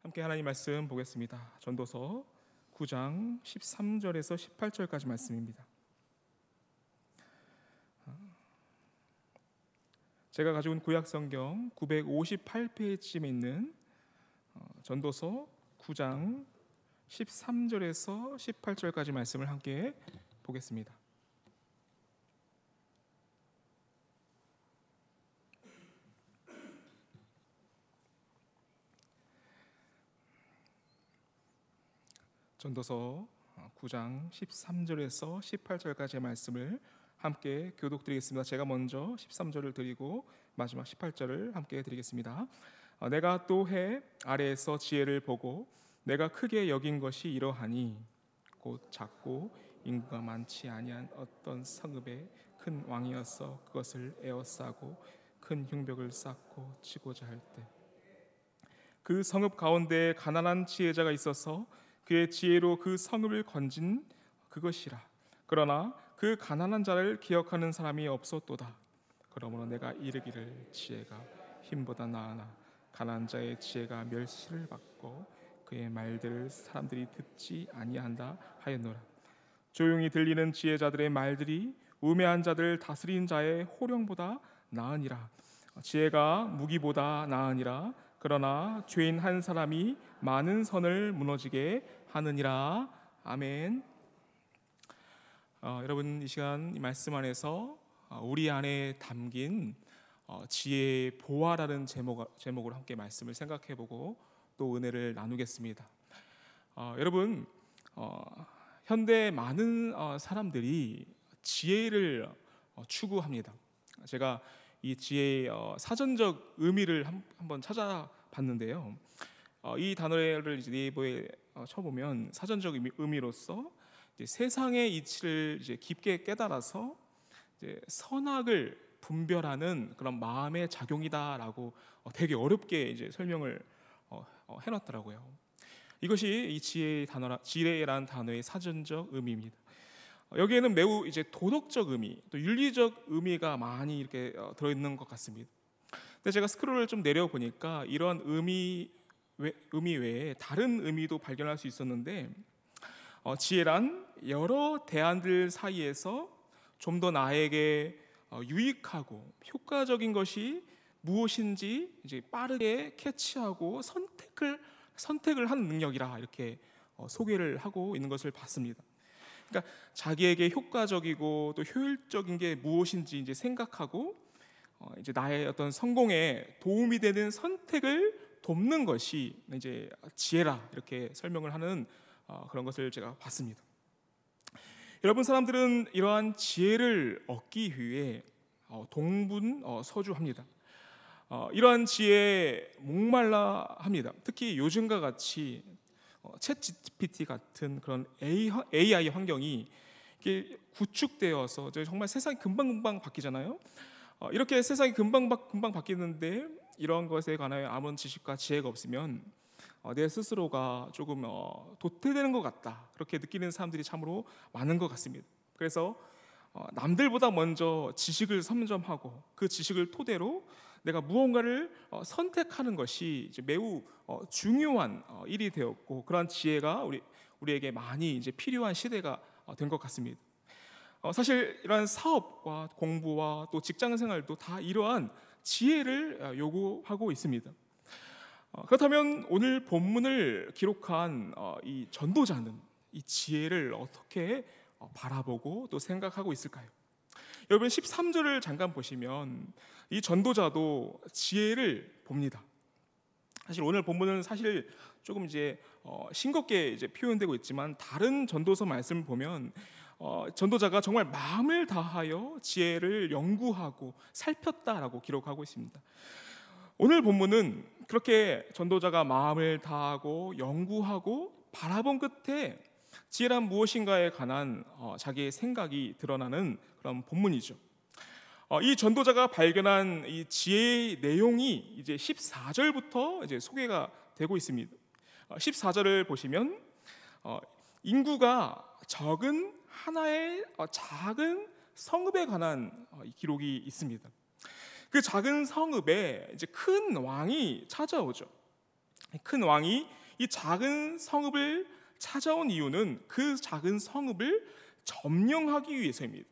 함께 하나님 말씀 보겠습니다. 전도서 9장 13절에서 18절까지 말씀입니다. 제가 가지고 온 구약성경 958페이지에 있는 전도서 9장 13절에서 18절까지 말씀을 함께 보겠습니다. 전도서 9장 13절에서 18절까지의 말씀을 함께 교독드리겠습니다. 제가 먼저 13절을 드리고 마지막 18절을 함께 드리겠습니다. 내가 또 해 아래에서 지혜를 보고 내가 크게 여긴 것이 이러하니 곧 작고 인구가 많지 아니한 어떤 성읍에 큰 왕이었어 그것을 에워싸고 큰 흉벽을 쌓고 치고자 할 때 그 성읍 가운데 가난한 지혜자가 있어서 그의 지혜로 그 성읍을 건진 그것이라. 그러나 그 가난한 자를 기억하는 사람이 없었도다. 그러므로 내가 이르기를 지혜가 힘보다 나으나 가난한 자의 지혜가 멸시를 받고 그의 말들을 사람들이 듣지 아니한다 하였노라. 조용히 들리는 지혜자들의 말들이 우매한 자들 다스린 자의 호령보다 나으니라. 지혜가 무기보다 나으니라. 그러나 죄인 한 사람이 많은 선을 무너지게 하느니라. 아멘. 여러분, 이 시간 이 말씀 안에서 우리 안에 담긴 지혜의 보화라는 제목으로 함께 말씀을 생각해보고 또 은혜를 나누겠습니다. 여러분, 현대 많은 사람들이 지혜를 추구합니다. 제가 이 지혜의 사전적 의미를 한번 찾아봤는데요. 이 단어를 네이버에 쳐보면 사전적 의미로서 세상의 이치를 깊게 깨달아서 선악을 분별하는 그런 마음의 작용이다라고 되게 어렵게 설명을 해놨더라고요. 이것이 이 지혜라는 단어의 사전적 의미입니다. 여기에는 매우 도덕적 의미, 또 윤리적 의미가 많이 이렇게 들어있는 것 같습니다. 근데 제가 스크롤을 좀 내려 보니까 이러한 의미 외에 다른 의미도 발견할 수 있었는데, 지혜란 여러 대안들 사이에서 좀 더 나에게 유익하고 효과적인 것이 무엇인지 빠르게 캐치하고 선택을 하는 능력이라 이렇게 소개를 하고 있는 것을 봤습니다. 그러니까 자기에게 효과적이고 또 효율적인 게 무엇인지 생각하고 나의 어떤 성공에 도움이 되는 선택을 돕는 것이 지혜라 이렇게 설명을 하는 그런 것을 제가 봤습니다. 여러분, 사람들은 이러한 지혜를 얻기 위해 동분서주합니다. 이러한 지혜에 목말라 합니다. 특히 요즘과 같이 챗 GPT 같은 그런 AI 환경이 구축되어서 정말 세상이 금방금방 바뀌잖아요. 이렇게 세상이 금방 바뀌는데 이런 것에 관하여 아무런 지식과 지혜가 없으면 내 스스로가 조금 도태되는 것 같다, 그렇게 느끼는 사람들이 참으로 많은 것 같습니다. 그래서 남들보다 먼저 지식을 선점하고 그 지식을 토대로 내가 무언가를 선택하는 것이 매우 중요한 일이 되었고, 그러한 지혜가 우리에게 많이 필요한 시대가 된 것 같습니다. 사실 이러한 사업과 공부와 또 직장생활도 다 이러한 지혜를 요구하고 있습니다. 그렇다면 오늘 본문을 기록한 이 전도자는 이 지혜를 어떻게 바라보고 또 생각하고 있을까요? 여러분, 13절을 잠깐 보시면 이 전도자도 지혜를 봅니다. 사실 오늘 본문은 사실 조금 싱겁게 표현되고 있지만, 다른 전도서 말씀을 보면 전도자가 정말 마음을 다하여 지혜를 연구하고 살폈다라고 기록하고 있습니다. 오늘 본문은 그렇게 전도자가 마음을 다하고 연구하고 바라본 끝에 지혜란 무엇인가에 관한 자기의 생각이 드러나는 그런 본문이죠. 이 전도자가 발견한 이 지혜의 내용이 14절부터 소개가 되고 있습니다. 14절을 보시면 인구가 적은 하나의 작은 성읍에 관한 기록이 있습니다. 그 작은 성읍에 큰 왕이 찾아오죠. 큰 왕이 이 작은 성읍을 찾아온 이유는 그 작은 성읍을 점령하기 위해서입니다.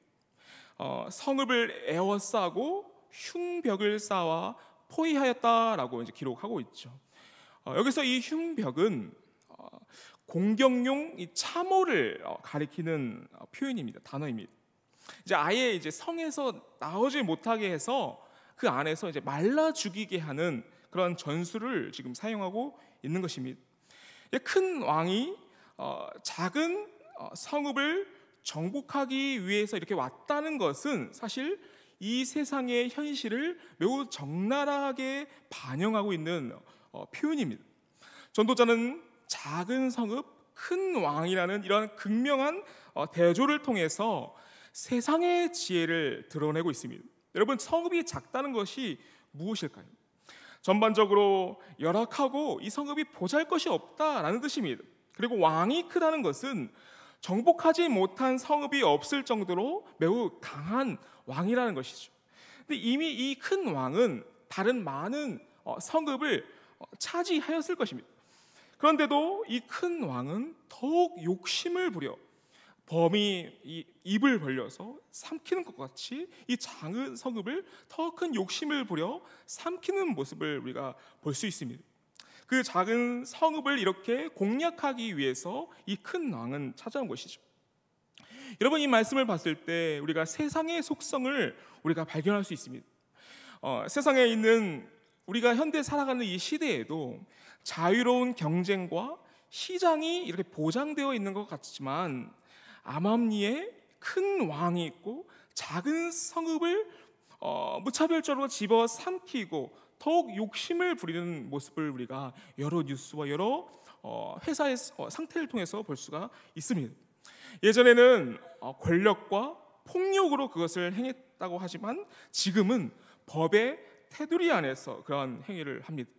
성읍을 에워싸고 흉벽을 쌓아 포위하였다라고 이제 기록하고 있죠. 여기서 이 흉벽은 공격용 이 참호를 가리키는 표현입니다. 단어입니다. 이제 아예 이제 성에서 나오지 못하게 해서 그 안에서 이제 말라 죽이게 하는 그런 전술을 지금 사용하고 있는 것입니다. 큰 왕이 작은 성읍을 정복하기 위해서 이렇게 왔다는 것은 사실 이 세상의 현실을 매우 적나라하게 반영하고 있는 표현입니다. 전도자는 작은 성읍, 큰 왕이라는 이런 극명한 대조를 통해서 세상의 지혜를 드러내고 있습니다. 여러분, 성읍이 작다는 것이 무엇일까요? 전반적으로 열악하고 이 성읍이 보잘것이 없다라는 뜻입니다. 그리고 왕이 크다는 것은 정복하지 못한 성읍이 없을 정도로 매우 강한 왕이라는 것이죠. 근데 이미 이 큰 왕은 다른 많은 성읍을 차지하였을 것입니다. 그런데도 이 큰 왕은 더욱 욕심을 부려 범이 입을 벌려서 삼키는 것 같이 이 작은 성읍을 더 큰 욕심을 부려 삼키는 모습을 우리가 볼 수 있습니다. 그 작은 성읍을 이렇게 공략하기 위해서 이 큰 왕은 찾아온 것이죠. 여러분, 이 말씀을 봤을 때 우리가 세상의 속성을 우리가 발견할 수 있습니다. 세상에 있는 우리가 현대 살아가는 이 시대에도 자유로운 경쟁과 시장이 이렇게 보장되어 있는 것 같지만 암암리에 큰 왕이 있고 작은 성읍을 무차별적으로 집어 삼키고 더욱 욕심을 부리는 모습을 우리가 여러 뉴스와 여러 회사의 상태를 통해서 볼 수가 있습니다. 예전에는 권력과 폭력으로 그것을 행했다고 하지만 지금은 법의 테두리 안에서 그런 행위를 합니다.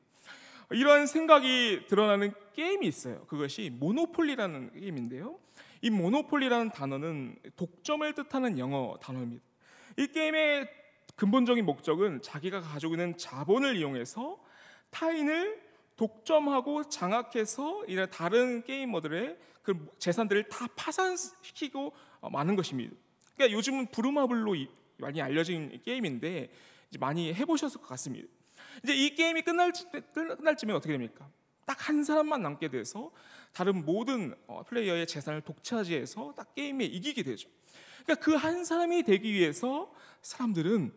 이러한 생각이 드러나는 게임이 있어요. 그것이 모노폴리라는 게임인데요. 이 모노폴리라는 단어는 독점을 뜻하는 영어 단어입니다. 이 게임의 근본적인 목적은 자기가 가지고 있는 자본을 이용해서 타인을 독점하고 장악해서 이런 다른 게이머들의 그 재산들을 다 파산시키고 마는 것입니다. 그러니까 요즘은 부루마블로 많이 알려진 게임인데 이제 많이 해보셨을 것 같습니다. 이제 이 게임이 끝날 쯤에 어떻게 됩니까? 딱 한 사람만 남게 돼서 다른 모든 플레이어의 재산을 독차지해서 딱 게임에 이기게 되죠. 그러니까 그 한 사람이 되기 위해서 사람들은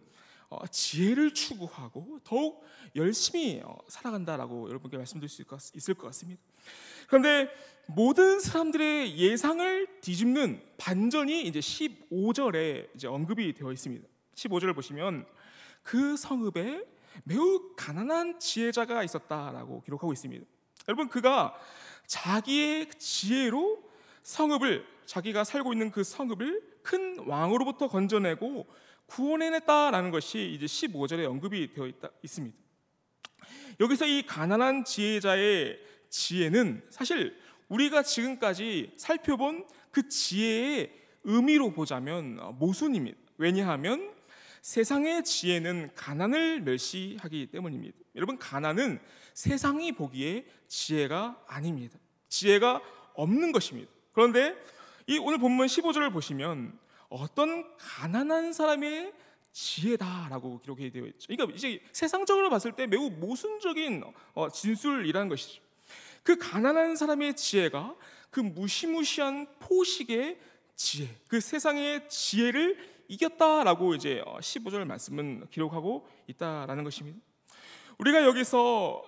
지혜를 추구하고 더욱 열심히 살아간다라고 여러분께 말씀드릴 수 있을 것 같습니다. 그런데 모든 사람들의 예상을 뒤집는 반전이 이제 15절에 이제 언급이 되어 있습니다. 15절을 보시면 그 성읍에 매우 가난한 지혜자가 있었다라고 기록하고 있습니다. 여러분, 그가 자기의 지혜로 성읍을, 자기가 살고 있는 그 성읍을 큰 왕으로부터 건져내고 구원해냈다라는 것이 이제 15절에 언급이 되어 있습니다. 여기서 이 가난한 지혜자의 지혜는 사실 우리가 지금까지 살펴본 그 지혜의 의미로 보자면 모순입니다. 왜냐하면 세상의 지혜는 가난을 멸시하기 때문입니다. 여러분, 가난은 세상이 보기에 지혜가 아닙니다. 지혜가 없는 것입니다. 그런데 이 오늘 본문 15절을 보시면 어떤 가난한 사람의 지혜다라고 기록이 되어 있죠. 그러니까 이제 세상적으로 봤을 때 매우 모순적인 진술이라는 것이죠. 그 가난한 사람의 지혜가 그 무시무시한 포식의 지혜, 그 세상의 지혜를 이겼다라고 이제 15절 말씀은 기록하고 있다라는 것입니다. 우리가 여기서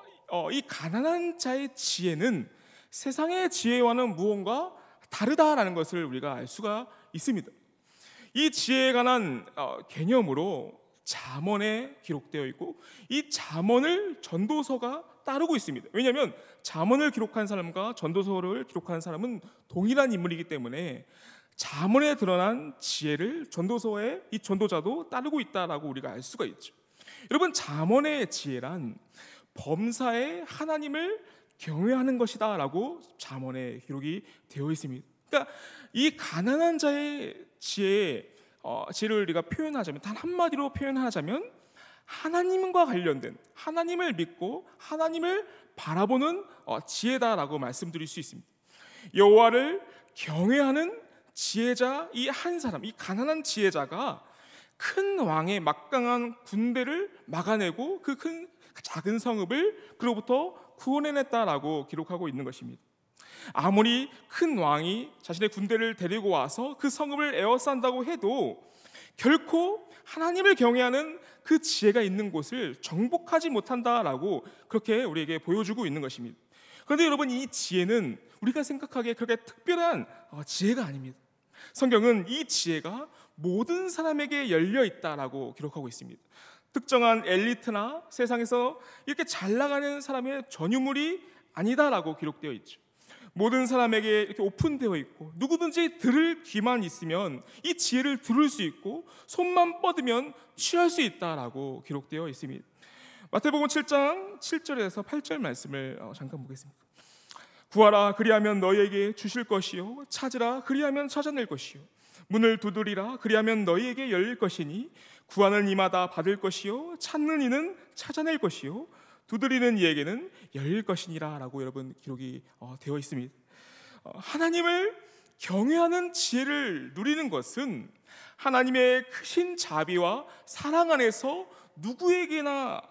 이 가난한 자의 지혜는 세상의 지혜와는 무언가 다르다라는 것을 우리가 알 수가 있습니다. 이 지혜에 관한 개념으로 잠언에 기록되어 있고 이 잠언을 전도서가 따르고 있습니다. 왜냐하면 잠언을 기록한 사람과 전도서를 기록한 사람은 동일한 인물이기 때문에 잠언에 드러난 지혜를 전도서의 이 전도자도 따르고 있다라고 우리가 알 수가 있죠. 여러분, 잠언의 지혜란 범사에 하나님을 경외하는 것이다라고 잠언에 기록이 되어 있습니다. 그러니까 이 가난한 자의 지혜를 우리가 표현하자면, 단 한마디로 표현하자면 하나님과 관련된, 하나님을 믿고 하나님을 바라보는 지혜다라고 말씀드릴 수 있습니다. 여호와를 경외하는 지혜자, 이 한 사람, 이 가난한 지혜자가 큰 왕의 막강한 군대를 막아내고 그 큰 작은 성읍을 그로부터 구원해냈다라고 기록하고 있는 것입니다. 아무리 큰 왕이 자신의 군대를 데리고 와서 그 성읍을 에워싼다고 해도 결코 하나님을 경외하는 그 지혜가 있는 곳을 정복하지 못한다라고 그렇게 우리에게 보여주고 있는 것입니다. 그런데 여러분, 이 지혜는 우리가 생각하기에 그렇게 특별한 지혜가 아닙니다. 성경은 이 지혜가 모든 사람에게 열려 있다라고 기록하고 있습니다. 특정한 엘리트나 세상에서 이렇게 잘 나가는 사람의 전유물이 아니다라고 기록되어 있죠. 모든 사람에게 이렇게 오픈되어 있고 누구든지 들을 귀만 있으면 이 지혜를 들을 수 있고 손만 뻗으면 취할 수 있다라고 기록되어 있습니다. 마태복음 7장 7절에서 8절 말씀을 잠깐 보겠습니다. 구하라 그리하면 너희에게 주실 것이요 찾으라 그리하면 찾아낼 것이요 문을 두드리라 그리하면 너희에게 열릴 것이니 구하는 이마다 받을 것이요 찾는 이는 찾아낼 것이요 두드리는 이에게는 열릴 것이니라 라고 여러분 기록이 되어 있습니다. 하나님을 경외하는 지혜를 누리는 것은 하나님의 크신 자비와 사랑 안에서 누구에게나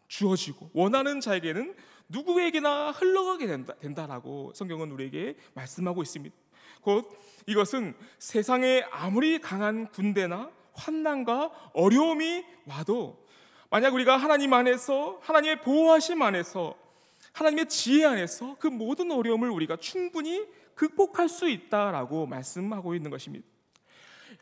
주어지고 원하는 자에게는 누구에게나 흘러가게 된다라고 성경은 우리에게 말씀하고 있습니다. 곧 이것은 세상에 아무리 강한 군대나 환난과 어려움이 와도 만약 우리가 하나님 안에서, 하나님의 보호하심 안에서, 하나님의 지혜 안에서 그 모든 어려움을 우리가 충분히 극복할 수 있다라고 말씀하고 있는 것입니다.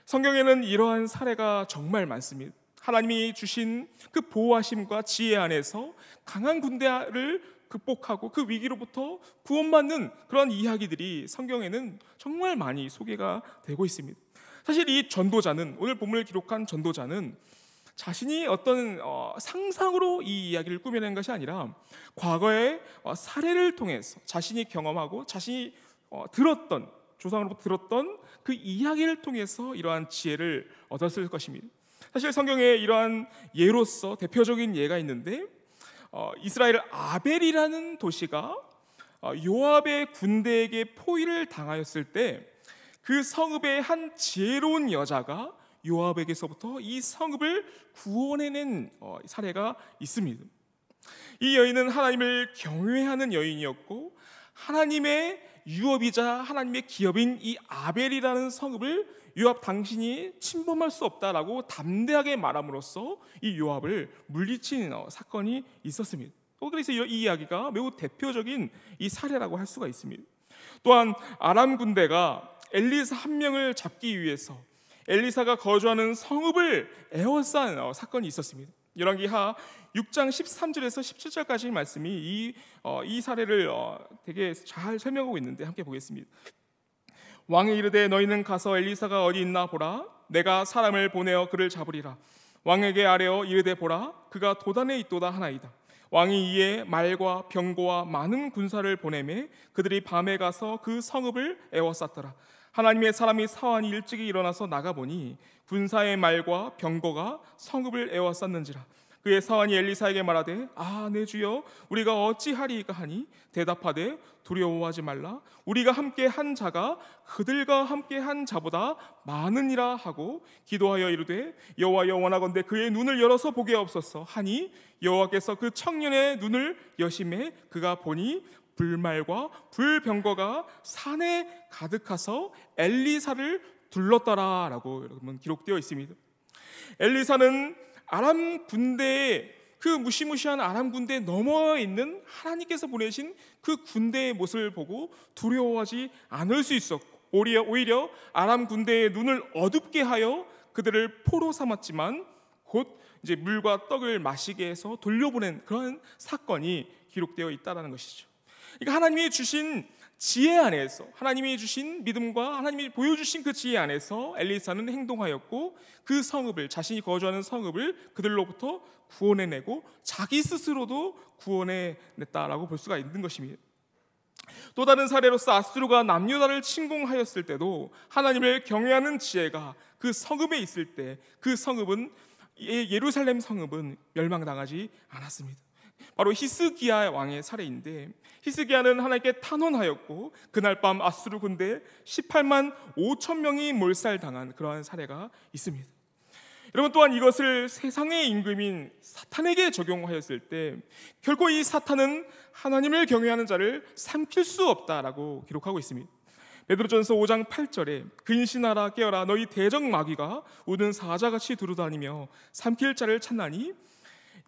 성경에는 이러한 사례가 정말 많습니다. 하나님이 주신 그 보호하심과 지혜 안에서 강한 군대를 극복하고 그 위기로부터 구원받는 그런 이야기들이 성경에는 정말 많이 소개가 되고 있습니다. 사실 이 전도자는, 오늘 본문을 기록한 전도자는 자신이 어떤 상상으로 이 이야기를 꾸며낸 것이 아니라 과거의 사례를 통해서 자신이 경험하고 자신이 들었던, 조상으로부터 들었던 그 이야기를 통해서 이러한 지혜를 얻었을 것입니다. 사실 성경에 이러한 예로서 대표적인 예가 있는데 이스라엘 아벨이라는 도시가 요압의 군대에게 포위를 당하였을 때 그 성읍의 한 지혜로운 여자가 요압에게서부터 이 성읍을 구원해낸 사례가 있습니다. 이 여인은 하나님을 경외하는 여인이었고 하나님의 유업이자 하나님의 기업인 이 아벨이라는 성읍을 요압 당신이 침범할 수 없다라고 담대하게 말함으로써 이 요압을 물리친 사건이 있었습니다. 그래서 이 이야기가 매우 대표적인 이 사례라고 할 수가 있습니다. 또한 아람 군대가 엘리사 한 명을 잡기 위해서 엘리사가 거주하는 성읍을 에워싼 사건이 있었습니다. 열왕기하 6장 13절에서 17절까지 말씀이 이 사례를 되게 잘 설명하고 있는데 함께 보겠습니다. 왕이 이르되 너희는 가서 엘리사가 어디 있나 보라. 내가 사람을 보내어 그를 잡으리라. 왕에게 아뢰어 이르되 보라. 그가 도단에 있도다 하나이다. 왕이 이에 말과 병거와 많은 군사를 보내매 그들이 밤에 가서 그 성읍을 에워쌌더라. 하나님의 사람이 사환이 일찍이 일어나서 나가보니 군사의 말과 병거가 성읍을 에워쌌는지라. 그의 사환이 엘리사에게 말하되 내 주여 우리가 어찌하리이까 하니 대답하되 두려워하지 말라. 우리가 함께 한 자가 그들과 함께 한 자보다 많으니라 하고 기도하여 이르되 여호와여 원하건대 그의 눈을 열어서 보게 없소서 하니 여호와께서 그 청년의 눈을 여심해 그가 보니 불말과 불병거가 산에 가득하서 엘리사를 둘렀더라 라고 여러분 기록되어 있습니다. 엘리사는 아람 군대의 그 무시무시한 아람 군대에 넘어 있는 하나님께서 보내신 그 군대의 모습을 보고 두려워하지 않을 수 있었고 오히려 아람 군대의 눈을 어둡게 하여 그들을 포로 삼았지만 곧 이제 물과 떡을 마시게 해서 돌려보낸 그런 사건이 기록되어 있다는 것이죠. 그러니까 하나님이 주신 지혜 안에서, 하나님이 주신 믿음과 하나님이 보여주신 그 지혜 안에서 엘리사는 행동하였고 그 성읍을, 자신이 거주하는 성읍을 그들로부터 구원해내고 자기 스스로도 구원해냈다라고 볼 수가 있는 것입니다. 또 다른 사례로서 아수르가 남유다를 침공하였을 때도 하나님을 경외하는 지혜가 그 성읍에 있을 때 그 성읍은 예루살렘 성읍은 멸망당하지 않았습니다. 바로 히스기야 왕의 사례인데, 히스기야는 하나님께 탄원하였고 그날 밤 아수르 군대 18만 5천 명이 몰살당한 그러한 사례가 있습니다. 여러분, 또한 이것을 세상의 임금인 사탄에게 적용하였을 때 결코 이 사탄은 하나님을 경외하는 자를 삼킬 수 없다라고 기록하고 있습니다. 베드로전서 5장 8절에 근신하라 깨어라 너희 대적 마귀가 우는 사자같이 두루다니며 삼킬 자를 찾나니,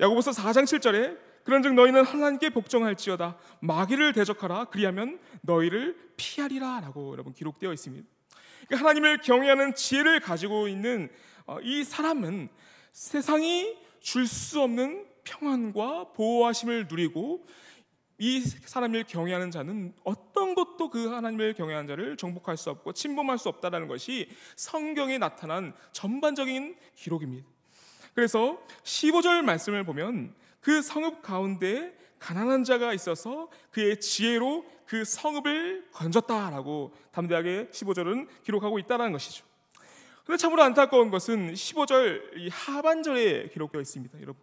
야고보서 4장 7절에 그런즉 너희는 하나님께 복종할지어다 마귀를 대적하라 그리하면 너희를 피하리라 라고 여러분 기록되어 있습니다. 그러니까 하나님을 경외하는 지혜를 가지고 있는 이 사람은 세상이 줄 수 없는 평안과 보호하심을 누리고, 이 사람을 경외하는 자는 어떤 것도 그 하나님을 경외하는 자를 정복할 수 없고 침범할 수 없다는 것이 성경에 나타난 전반적인 기록입니다. 그래서 15절 말씀을 보면 그 성읍 가운데 가난한 자가 있어서 그의 지혜로 그 성읍을 건졌다라고 담대하게 15절은 기록하고 있다는 것이죠. 그런데 참으로 안타까운 것은 15절 이 하반절에 기록되어 있습니다. 여러분,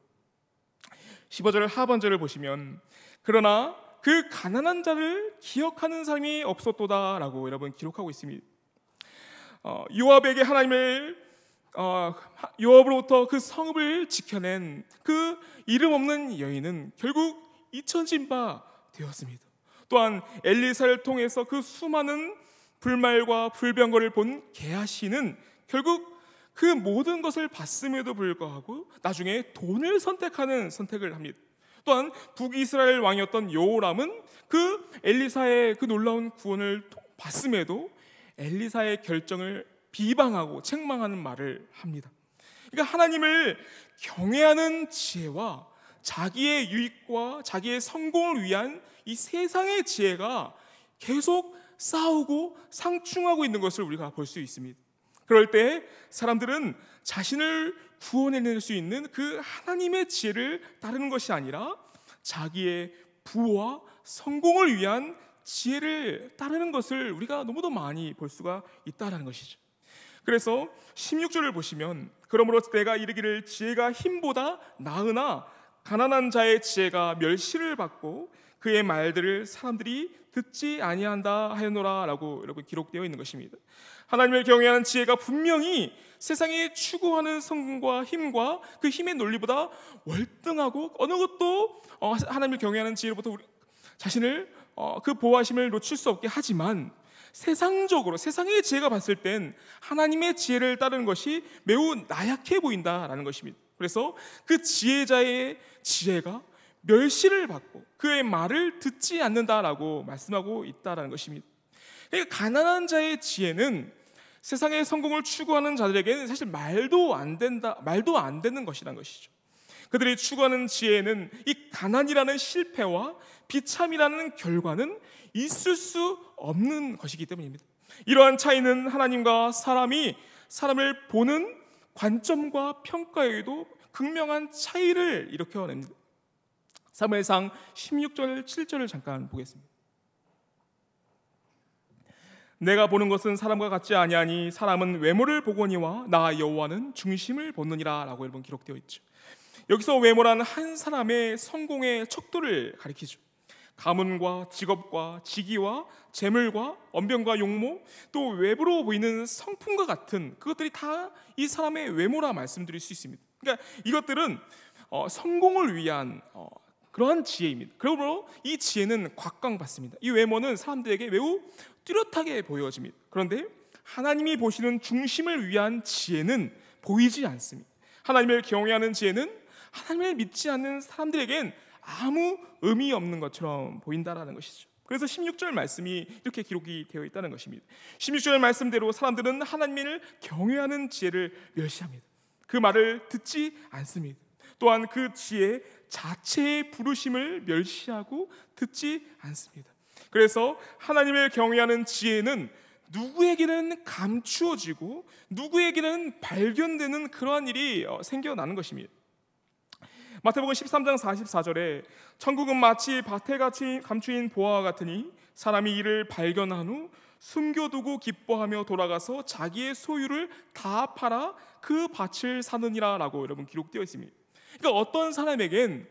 15절 하반절을 보시면 그러나 그 가난한 자를 기억하는 사람이 없었도다라고 여러분 기록하고 있습니다. 요압에게 요압으로부터 그 성읍을 지켜낸 그 이름 없는 여인은 결국 잊혀진 바 되었습니다. 또한 엘리사를 통해서 그 수많은 불말과 불병거를 본 게하시는 결국 그 모든 것을 봤음에도 불구하고 나중에 돈을 선택하는 선택을 합니다. 또한 북이스라엘 왕이었던 요람은 그 엘리사의 그 놀라운 구원을 봤음에도 엘리사의 결정을 비방하고 책망하는 말을 합니다. 그러니까 하나님을 경외하는 지혜와 자기의 유익과 자기의 성공을 위한 이 세상의 지혜가 계속 싸우고 상충하고 있는 것을 우리가 볼 수 있습니다. 그럴 때 사람들은 자신을 구원해낼 수 있는 그 하나님의 지혜를 따르는 것이 아니라 자기의 부와 성공을 위한 지혜를 따르는 것을 우리가 너무도 많이 볼 수가 있다는 것이죠. 그래서 16절을 보시면 그러므로 내가 이르기를 지혜가 힘보다 나으나 가난한 자의 지혜가 멸시를 받고 그의 말들을 사람들이 듣지 아니한다 하였노라 라고 여러분 기록되어 있는 것입니다. 하나님을 경외하는 지혜가 분명히 세상에 추구하는 성공과 힘과 그 힘의 논리보다 월등하고 어느 것도 하나님을 경외하는 지혜로부터 우리 자신을 그 보호하심을 놓칠 수 없게 하지만, 세상적으로 세상의 지혜가 봤을 땐 하나님의 지혜를 따르는 것이 매우 나약해 보인다라는 것입니다. 그래서 그 지혜자의 지혜가 멸시를 받고 그의 말을 듣지 않는다라고 말씀하고 있다라는 것입니다. 그러니까 가난한 자의 지혜는 세상의 성공을 추구하는 자들에게는 사실 말도 안 되는 것이라는 것이죠. 그들이 추구하는 지혜는 이 가난이라는 실패와 비참이라는 결과는 있을 수 없는 것이기 때문입니다. 이러한 차이는 하나님과 사람이 사람을 보는 관점과 평가에도 극명한 차이를 일으켜냅니다. 사무엘상 16절 7절을 잠깐 보겠습니다. 내가 보는 것은 사람과 같지 아니하니 사람은 외모를 보거니와 나 여호와는 중심을 보느니라 라고 여러분 기록되어 있죠. 여기서 외모란 한 사람의 성공의 척도를 가리키죠. 가문과 직업과 직위와 재물과 언변과 용모, 또 외부로 보이는 성품과 같은 그것들이 다 이 사람의 외모라 말씀드릴 수 있습니다. 그러니까 이것들은 성공을 위한 그러한 지혜입니다. 그러므로 이 지혜는 곽광받습니다. 이 외모는 사람들에게 매우 뚜렷하게 보여집니다. 그런데 하나님이 보시는 중심을 위한 지혜는 보이지 않습니다. 하나님을 경외하는 지혜는 하나님을 믿지 않는 사람들에겐 아무 의미 없는 것처럼 보인다라는 것이죠. 그래서 16절 말씀이 이렇게 기록이 되어 있다는 것입니다. 16절 말씀대로 사람들은 하나님을 경외하는 지혜를 멸시합니다. 그 말을 듣지 않습니다. 또한 그 지혜 자체의 부르심을 멸시하고 듣지 않습니다. 그래서 하나님을 경외하는 지혜는 누구에게는 감추어지고 누구에게는 발견되는 그러한 일이 생겨나는 것입니다. 마태복음 13장 44절에 천국은 마치 밭에 감추인 보화와 같으니 사람이 이를 발견한 후 숨겨두고 기뻐하며 돌아가서 자기의 소유를 다 팔아 그 밭을 사느니라 라고 여러분 기록되어 있습니다. 그러니까 어떤 사람에겐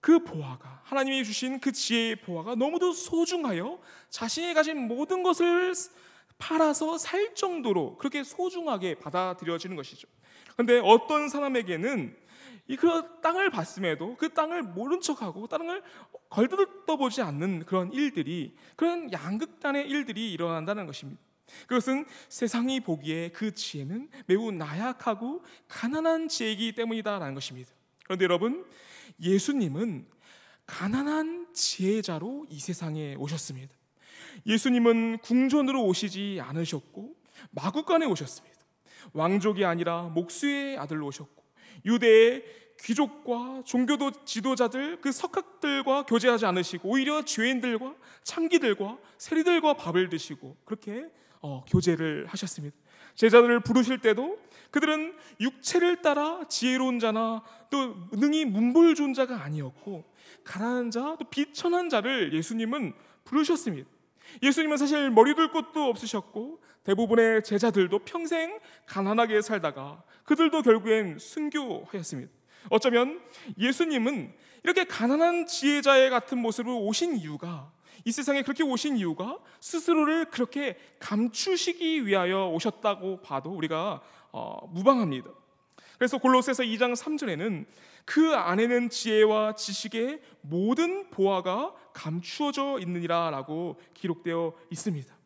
그 보화가, 하나님이 주신 그 지혜의 보화가 너무도 소중하여 자신이 가진 모든 것을 팔아서 살 정도로 그렇게 소중하게 받아들여지는 것이죠. 그런데 어떤 사람에게는 그 땅을 봤음에도 그 땅을 모른 척하고 땅을 걸뜯어보지 않는 그런 일들이, 그런 양극단의 일들이 일어난다는 것입니다. 그것은 세상이 보기에 그 지혜는 매우 나약하고 가난한 지혜이기 때문이다라는 것입니다. 그런데 여러분, 예수님은 가난한 지혜자로 이 세상에 오셨습니다. 예수님은 궁전으로 오시지 않으셨고 마구간에 오셨습니다. 왕족이 아니라 목수의 아들로 오셨고 유대의 귀족과 종교도 지도자들, 그 석학들과 교제하지 않으시고 오히려 죄인들과 창기들과 세리들과 밥을 드시고 그렇게 교제를 하셨습니다. 제자들을 부르실 때도 그들은 육체를 따라 지혜로운 자나 또 능히 문벌 좋은 자가 아니었고 가난한 자, 또 비천한 자를 예수님은 부르셨습니다. 예수님은 사실 머리 둘 곳도 없으셨고 대부분의 제자들도 평생 가난하게 살다가 그들도 결국엔 순교하였습니다. 어쩌면 예수님은 이렇게 가난한 지혜자의 같은 모습으로 오신 이유가, 이 세상에 그렇게 오신 이유가 스스로를 그렇게 감추시기 위하여 오셨다고 봐도 우리가 무방합니다. 그래서 골로새서 2장 3절에는 그 안에는 지혜와 지식의 모든 보화가 감추어져 있느니라 라고 기록되어 있습니다.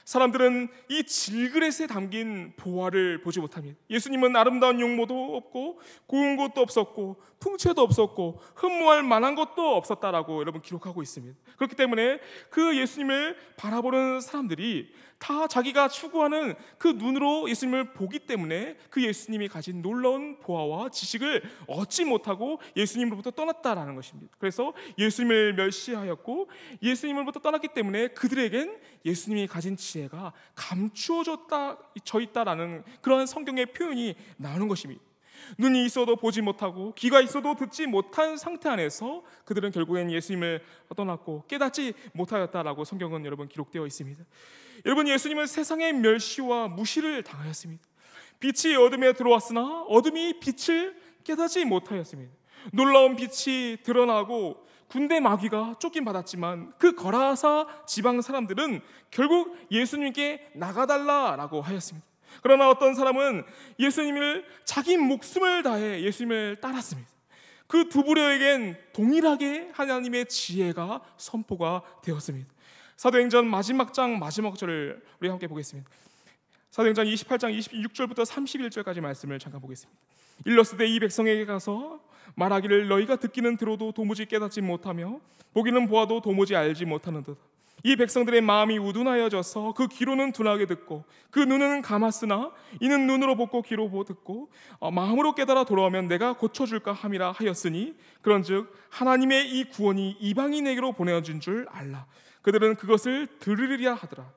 사람들은 이 질그릇에 담긴 보화를 보지 못합니다. 예수님은 아름다운 용모도 없고 고운 것도 없었고 풍채도 없었고 흠모할 만한 것도 없었다라고 여러분 기록하고 있습니다. 그렇기 때문에 그 예수님을 바라보는 사람들이 다 자기가 추구하는 그 눈으로 예수님을 보기 때문에 그 예수님이 가진 놀라운 보화와 지식을 얻지 못하고 예수님으로부터 떠났다라는 것입니다. 그래서 예수님을 멸시하였고 예수님으로부터 떠났기 때문에 그들에겐 예수님이 가진 지혜가 감추어져 있다라는 그런 성경의 표현이 나오는 것입니다. 눈이 있어도 보지 못하고 귀가 있어도 듣지 못한 상태 안에서 그들은 결국엔 예수님을 떠났고 깨닫지 못하였다라고 성경은 여러분 기록되어 있습니다. 여러분, 예수님은 세상의 멸시와 무시를 당하였습니다. 빛이 어둠에 들어왔으나 어둠이 빛을 깨닫지 못하였습니다. 놀라운 빛이 드러나고 군대 마귀가 쫓긴 받았지만 그 거라사 지방 사람들은 결국 예수님께 나가달라라고 하였습니다. 그러나 어떤 사람은 예수님을 자기 목숨을 다해 예수님을 따랐습니다. 그 두 부류에겐 동일하게 하나님의 지혜가 선포가 되었습니다. 사도행전 마지막 장 마지막 절을 우리 함께 보겠습니다. 사도행전 28장 26절부터 31절까지 말씀을 잠깐 보겠습니다. 일러스되 이 백성에게 가서 말하기를 너희가 듣기는 들어도 도무지 깨닫지 못하며 보기는 보아도 도무지 알지 못하는도다. 이 백성들의 마음이 우둔하여져서 그 귀로는 둔하게 듣고 그 눈은 감았으나 이는 눈으로 보고 귀로 듣고 마음으로 깨달아 돌아오면 내가 고쳐줄까 함이라 하였으니 그런즉 하나님의 이 구원이 이방인에게로 보내어진 줄 알라. 그들은 그것을 들으리라 하더라.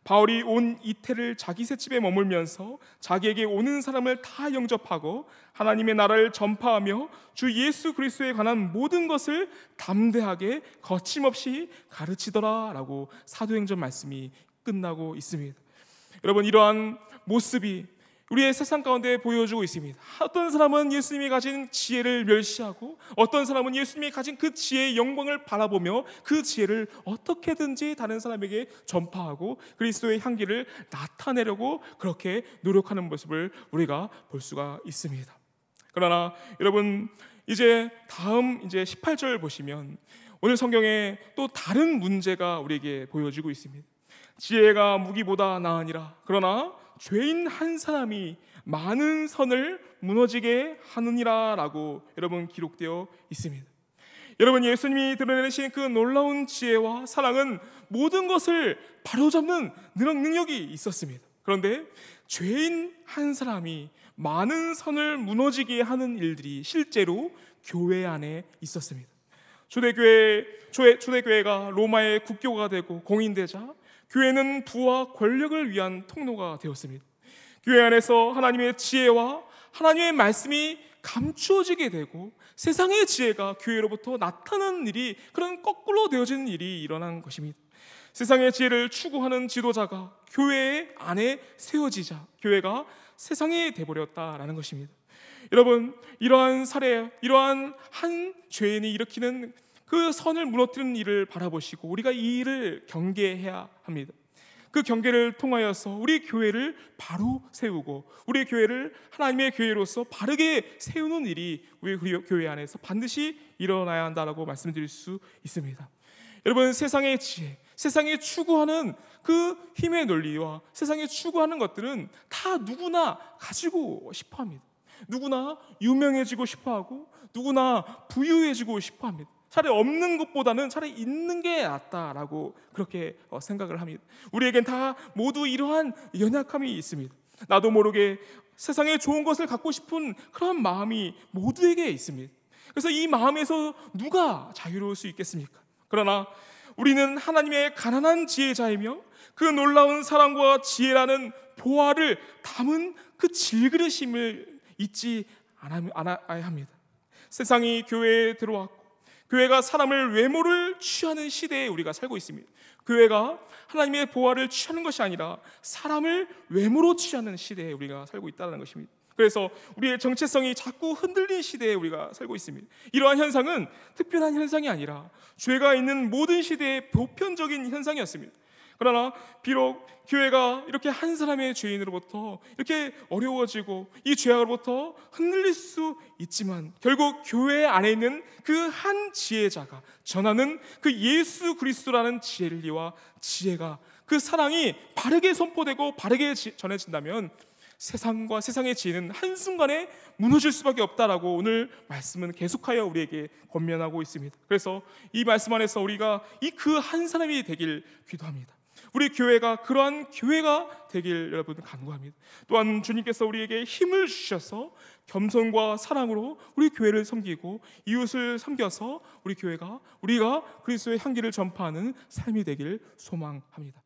바울이 온 이태를 자기 셋집에 머물면서 자기에게 오는 사람을 다 영접하고 하나님의 나라를 전파하며 주 예수 그리스도에 관한 모든 것을 담대하게 거침없이 가르치더라 라고 사도행전 말씀이 끝나고 있습니다. 여러분, 이러한 모습이 우리의 세상 가운데 보여주고 있습니다. 어떤 사람은 예수님이 가진 지혜를 멸시하고 어떤 사람은 예수님이 가진 그 지혜의 영광을 바라보며 그 지혜를 어떻게든지 다른 사람에게 전파하고 그리스도의 향기를 나타내려고 그렇게 노력하는 모습을 우리가 볼 수가 있습니다. 그러나 여러분, 이제 다음 18절 보시면 오늘 성경에 또 다른 문제가 우리에게 보여지고 있습니다. 지혜가 무기보다 나으니라. 그러나 죄인 한 사람이 많은 선을 무너지게 하느니라 라고 여러분 기록되어 있습니다. 여러분, 예수님이 드러내신 그 놀라운 지혜와 사랑은 모든 것을 바로잡는 능력이 있었습니다. 그런데 죄인 한 사람이 많은 선을 무너지게 하는 일들이 실제로 교회 안에 있었습니다. 초대교회가 로마의 국교가 되고 공인되자 교회는 부와 권력을 위한 통로가 되었습니다. 교회 안에서 하나님의 지혜와 하나님의 말씀이 감추어지게 되고 세상의 지혜가 교회로부터 나타나는 일이, 그런 거꾸로 되어지는 일이 일어난 것입니다. 세상의 지혜를 추구하는 지도자가 교회 안에 세워지자 교회가 세상이 돼버렸다라는 것입니다. 여러분, 이러한 사례, 이러한 한 죄인이 일으키는 그 선을 무너뜨리는 일을 바라보시고 우리가 이 일을 경계해야 합니다. 그 경계를 통하여서 우리 교회를 바로 세우고 우리 교회를 하나님의 교회로서 바르게 세우는 일이 우리 교회 안에서 반드시 일어나야 한다라고 말씀드릴 수 있습니다. 여러분, 세상의 지혜, 세상이 추구하는 그 힘의 논리와 세상이 추구하는 것들은 다 누구나 가지고 싶어합니다. 누구나 유명해지고 싶어하고 누구나 부유해지고 싶어합니다. 차라리 없는 것보다는 차라리 있는 게 낫다라고 그렇게 생각을 합니다. 우리에겐 다 모두 이러한 연약함이 있습니다. 나도 모르게 세상에 좋은 것을 갖고 싶은 그런 마음이 모두에게 있습니다. 그래서 이 마음에서 누가 자유로울 수 있겠습니까? 그러나 우리는 하나님의 가난한 지혜자이며 그 놀라운 사랑과 지혜라는 보화를 담은 그 질그릇임을 잊지 않아야 합니다. 세상이 교회에 들어왔고 교회가 사람을 외모를 취하는 시대에 우리가 살고 있습니다. 교회가 하나님의 보화를 취하는 것이 아니라 사람을 외모로 취하는 시대에 우리가 살고 있다는 것입니다. 그래서 우리의 정체성이 자꾸 흔들린 시대에 우리가 살고 있습니다. 이러한 현상은 특별한 현상이 아니라 죄가 있는 모든 시대의 보편적인 현상이었습니다. 그러나 비록 교회가 이렇게 한 사람의 죄인으로부터 이렇게 어려워지고 이 죄악으로부터 흔들릴 수 있지만 결국 교회 안에 있는 그 한 지혜자가 전하는 그 예수 그리스도라는 진리와 지혜가, 그 사랑이 바르게 선포되고 바르게 전해진다면 세상과 세상의 지혜는 한순간에 무너질 수밖에 없다라고 오늘 말씀은 계속하여 우리에게 권면하고 있습니다. 그래서 이 말씀 안에서 우리가 이 그 한 사람이 되길 기도합니다. 우리 교회가 그러한 교회가 되길 여러분 간구합니다. 또한 주님께서 우리에게 힘을 주셔서 겸손과 사랑으로 우리 교회를 섬기고 이웃을 섬겨서 우리가 그리스도의 향기를 전파하는 삶이 되길 소망합니다.